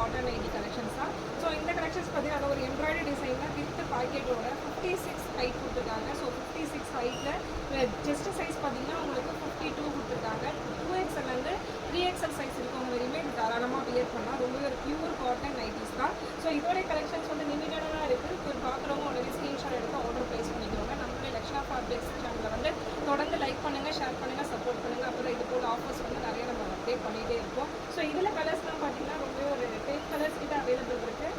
Cotton nightie collections தான். So இந்த collections பார்த்தீங்கன்னா ஒரு எம்ப்ராய்டரி டிசைனில் வித் பாக்கெட்டோட 56 ஹைட் கொடுத்துருக்காங்க. ஸோ 56 ஹைட்டில் ஜஸ்ட் சைஸ் பார்த்தீங்கன்னா உங்களுக்கு 52 கொடுத்துருக்காங்க. 2XL 3XL சைஸ் இருக்கவங்க வரையுமே இது தாராளமாக வியர் பண்ணலாம். ரொம்பவே ஒரு பியூர் காட்டன் நைட்டிஸ் தான். ஸோ இதோடைய கலெக்ஷன்ஸ் வந்து லிமிட்டடாக தான் இருக்குது. இப்போ பார்க்குறவங்க உடனே ஸ்க்ரீன்ஷாட் எடுத்து ஆர்டர் ப்ளேஸ் பண்ணிக்கோங்க. நம்மளுடைய லக்ஷ்னா ஃபேப்ரிக்ஸ் சேனலில் வந்து தொடர்ந்து லைக் பண்ணுங்கள், ஷேர் பண்ணுங்கள், சப்போர்ட் பண்ணுங்கள். அப்புறம் இது போல் ஆஃபர்ஸ் வந்து நிறைய நம்ம அப்டேட் பண்ணிகிட்டே இருப்போம். ஸோ இதில் கலர்ஸ்லாம் பார்த்தீங்கன்னா ரொம்பவே ஒரு 10 கலர்ஸ் கிட்ட அவைலபிள் இருக்குது.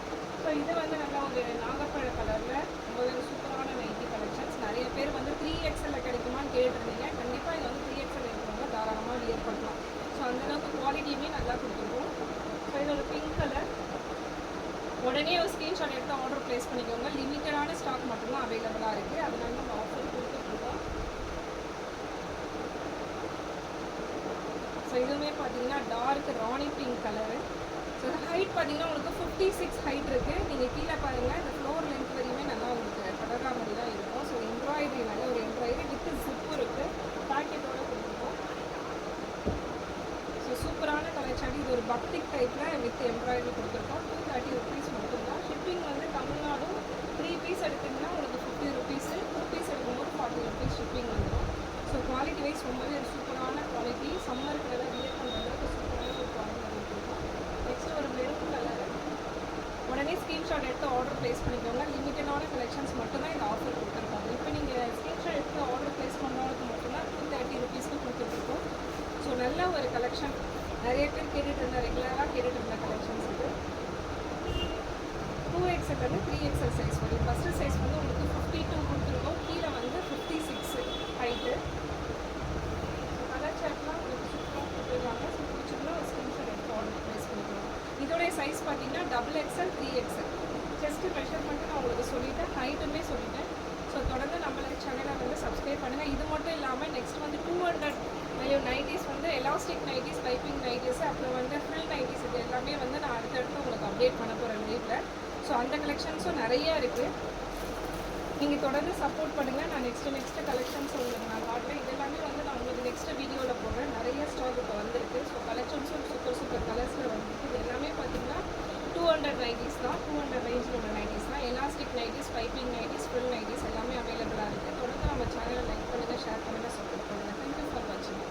ஸோ இது வந்து நல்லா ஒரு நாகப்பழ கலரில் ரொம்பவே சூப்பரான நைட்டி கலெக்ஷன்ஸ். நிறைய பேர் வந்து 3XL கிடைக்குமான்னு கேட்டுருந்தீங்க. கண்டிப்பாக இது வந்து 3XL இருக்கிறவங்க தாராளமாக வியர் பண்ணலாம். ஸோ அந்தளவுக்கு குவாலிட்டியுமே நல்லா கொடுத்துருக்கோம். ஸோ இது ஒரு பிங்க் கலர். உடனே ஒரு ஸ்க்ரீன்ஷாட் எடுத்து ஆர்டர் ப்ளேஸ் பண்ணிக்கோங்க. லிமிட்டடான ஸ்டாக் மட்டும்தான் அவைலபிளாக இருக்குது. அதனால நம்ம ஆஃபர் கொடுத்துட்ருக்கோம். ஸோ இதுவுமே பார்த்தீங்கன்னா டார்க் ராணி பிங்க் கலரு. ஸோ ஹைட் பார்த்தீங்கன்னா உங்களுக்கு 56 ஹைட் இருக்குது. நீங்கள் கீழே பாருங்கள், இந்த ஃப்ளோர் லென்த் வரையுமே நல்லா உங்களுக்கு படர்ற மாதிரி தான் இருக்கும். ஸோ எம்ப்ராய்டரி நல்ல ஒரு எம்ப்ராய்டரி வித் ஜிப்பு இருக்குது. பேக்கெட்டோட கொடுத்துருக்கோம். ஸோ சூப்பரான கலெக்ஷன். இது ஒரு பக்திக் டைப்பில் வித் எம்ப்ராய்டரி கொடுத்துருக்கோம். 230 rupees மட்டும்தான். ஷிப்பிங் வந்து தமிழ்நாடு 3 பீஸ் எடுத்திங்கன்னா உங்களுக்கு 50 rupees, 2 பீஸ் எடுக்கும்போது 40 rupees ஷிப்பிங் வந்துடும். ஸோ குவாலிட்டி வைஸ் ரொம்பவே ஒரு சூப்பரான குவாலிட்டி. சம்மருக்கு எல்லாம் வியர் பண்ணுற அளவுக்கு சூப்பரான ஒரு குவாலிட்டி கொடுத்துருக்கோம். நெக்ஸ்ட் ஒரு மெரூன் கலர். உடனே ஸ்க்ரீன்ஷாட் எடுத்து ஆர்டர் ப்ளேஸ் பண்ணிக்கோங்க. லிமிட்டடான கலெக்ஷன்ஸ் மட்டும்தான் இந்த ஆஃபர் கொடுத்துருக்காங்க. இப்போ நீங்கள் ஸ்க்ரீன்ஷாட் எடுத்து ஆர்டர் ப்ளேஸ் பண்ணுறதுக்கு மட்டும்தான் 230 rupeesக்கு கொடுத்துட்ருக்கோம். ஸோ நல்ல ஒரு கலெக்ஷன். நிறைய பேர் ரெகுலராக கேட்டுட்டு இருந்த கலெக்ஷன்ஸ் இது. 2XL 3XL சைஸ் வரும். ஃபஸ்ட்டு சைஸ் வந்து உங்களுக்கு 52 கொடுத்துருக்கோம். கீழே வந்து 56 ஹைட்டு. கலர் சார்ட்லாம் உங்களுக்கு சூப்பராக கொடுத்துருக்காங்க. ஸோ பிடிச்சிருந்தா ஒரு ஸ்க்ரீன்ஷாட் எடுத்து ஆர்டர் ப்ளேஸ் பண்ணிக்கலாம். இதோடைய சைஸ் பார்த்தீங்கன்னா XXL 3XL. ஜஸ்ட்டு மெஷர்மெண்ட்டு நான் உங்களுக்கு சொல்லிவிட்டேன், ஹைட்டுமே சொல்லிட்டேன். ஸோ தொடர்ந்து நம்மளோட சேனலை வந்து சப்ஸ்கிரைப் பண்ணுங்கள். இது மட்டும் இல்லாமல் நெக்ஸ்ட் வந்து 200 நைட்டிஸ் வந்து எலாஸ்டிக் நைட்டிஸ், பைப்பிங் நைட்டிஸ், அப்புறம் வந்து ஃபில் நைட்டிஸ், இது எல்லாமே வந்து நான் அடுத்தடுத்து உங்களுக்கு அப்டேட் பண்ண போகிறேன் லைஃப்பில். ஸோ அந்த கலெக்ஷன்ஸும் நிறையா இருக்குது. நீங்கள் தொடர்ந்து சப்போர்ட் பண்ணுங்கள். நான் நெக்ஸ்ட்டு கலெக்ஷன்ஸ் உங்களுக்கு நான் காட்டுறேன். இதெல்லாமே வந்து நான் உங்களுக்கு நெக்ஸ்ட் வீடியோவில் போடுறேன். நிறைய ஸ்டாக் இப்போ வந்திருக்கு. ஸோ கலெக்ஷன்ஸும் சூப்பர் கலர்ஸில் வந்துருக்கு. இது எல்லாமே பார்த்தீங்கன்னா 200 நைட்டிஸ் தான். 200 ரேஞ்சில் உள்ள நைட்டிஸ் தான். Elastic nighties, piping nighties, full nighties எல்லாமே அவைலபிளாக இருக்குது. தொடர்ந்து நம்ம சேனலை லைக் பண்ணுங்கள், ஷேர் பண்ணுங்கள், சப்போர்ட் பண்ணுங்கள். தேங்க்யூ ஃபார் வாட்சிங்.